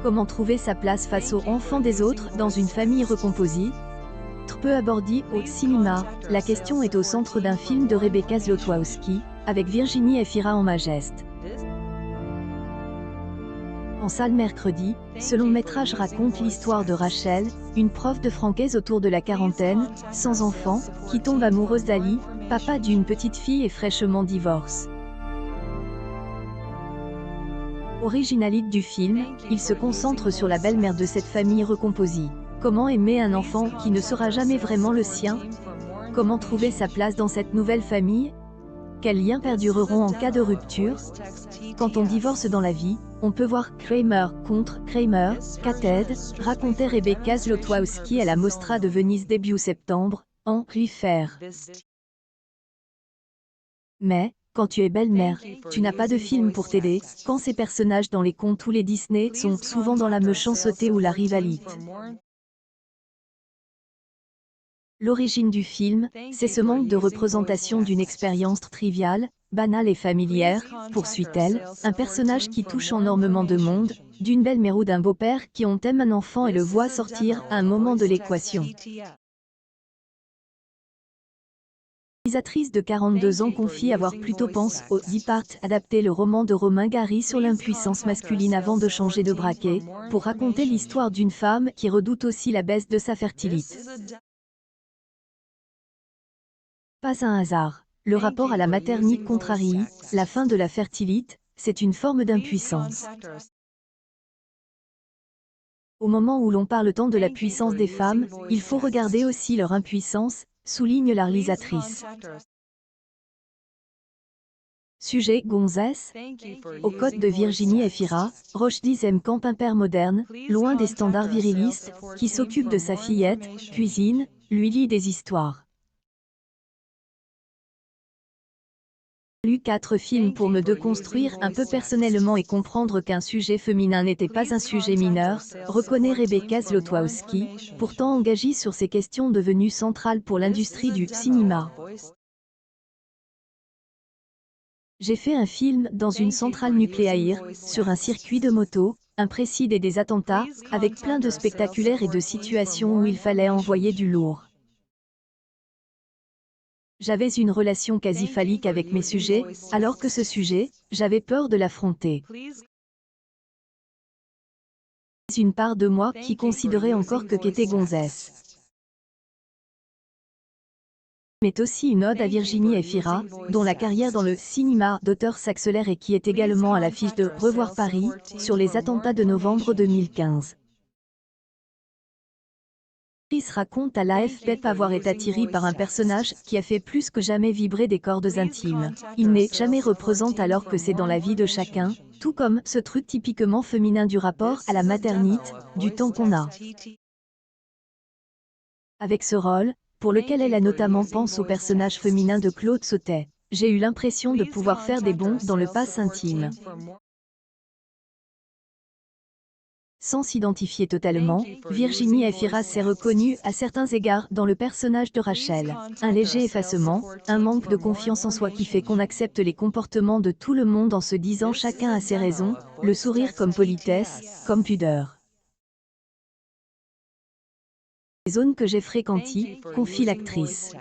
Comment trouver sa place face aux enfants des autres dans une famille recomposée? Peu abordée au cinéma, la question est au centre d'un film de Rebecca Zlotowski, avec Virginie Efira en Mageste. En salle mercredi, ce long métrage raconte l'histoire de Rachel, une prof de francaise autour de la quarantaine, sans enfant, qui tombe amoureuse d'Ali, papa d'une petite fille et fraîchement divorce. Originalité du film, il se concentre sur la belle-mère de cette famille recomposée. Comment aimer un enfant qui ne sera jamais vraiment le sien? Comment trouver sa place dans cette nouvelle famille? Quels liens perdureront en cas de rupture? Quand on divorce dans la vie, on peut voir Kramer contre Kramer, Cated, racontait Rebecca Zlotowski à la Mostra de Venise début septembre, en faire. Mais, quand tu es belle-mère, tu n'as pas de film pour t'aider, quand ces personnages dans les contes ou les Disney sont souvent dans la méchanceté ou la rivalité. L'origine du film, c'est ce manque de représentation d'une expérience triviale, banale et familière, poursuit-elle, un personnage qui touche énormément de monde, d'une belle-mère ou d'un beau-père qui ont aime un enfant et le voit sortir à un moment de l'équation. La réalisatrice de 42 ans confie avoir plutôt pensé au Depart adapter le roman de Romain Gary sur l'impuissance masculine avant de changer de braquet, pour raconter l'histoire d'une femme qui redoute aussi la baisse de sa fertilité. Pas un hasard. Le rapport à la maternité contrarie, la fin de la fertilité, c'est une forme d'impuissance. Au moment où l'on parle tant de la puissance des femmes, il faut regarder aussi leur impuissance, souligne la réalisatrice. Sujet Gonzès. Aux côtes de Virginie Efira, Rochedis aime camp un père moderne, loin des standards virilistes, qui s'occupe de sa fillette, cuisine, lui lit des histoires. J'ai lu 4 films pour me déconstruire un peu personnellement et comprendre qu'un sujet féminin n'était pas un sujet mineur, reconnaît Rebecca Zlotowski, pourtant engagée sur ces questions devenues centrales pour l'industrie du cinéma. J'ai fait un film dans une centrale nucléaire, sur un circuit de moto, imprécis et des attentats, avec plein de spectaculaires et de situations où il fallait envoyer du lourd. J'avais une relation quasi phallique avec mes sujets, alors que ce sujet, j'avais peur de l'affronter. Une part de moi qui considérait encore que qu'était Gonzès. Mais aussi une ode à Virginie Efira, dont la carrière dans le cinéma d'auteur s'accélère et qui est également à l'affiche de Revoir Paris, sur les attentats de novembre 2015. Chris raconte à l'AFP avoir été attiré par un personnage qui a fait plus que jamais vibrer des cordes intimes. Il n'est jamais représenté alors que c'est dans la vie de chacun, tout comme ce truc typiquement féminin du rapport à la maternité, du temps qu'on a. Avec ce rôle, pour lequel elle a notamment pensé au personnage féminin de Claude Sautet, j'ai eu l'impression de pouvoir faire des bonds dans le passe intime. Sans s'identifier totalement, Virginie Efira s'est reconnue à certains égards dans le personnage de Rachel. Un léger effacement, un manque de confiance en soi qui fait qu'on accepte les comportements de tout le monde en se disant chacun a ses raisons, le sourire comme politesse, comme pudeur. Les zones que j'ai fréquentées, confie l'actrice.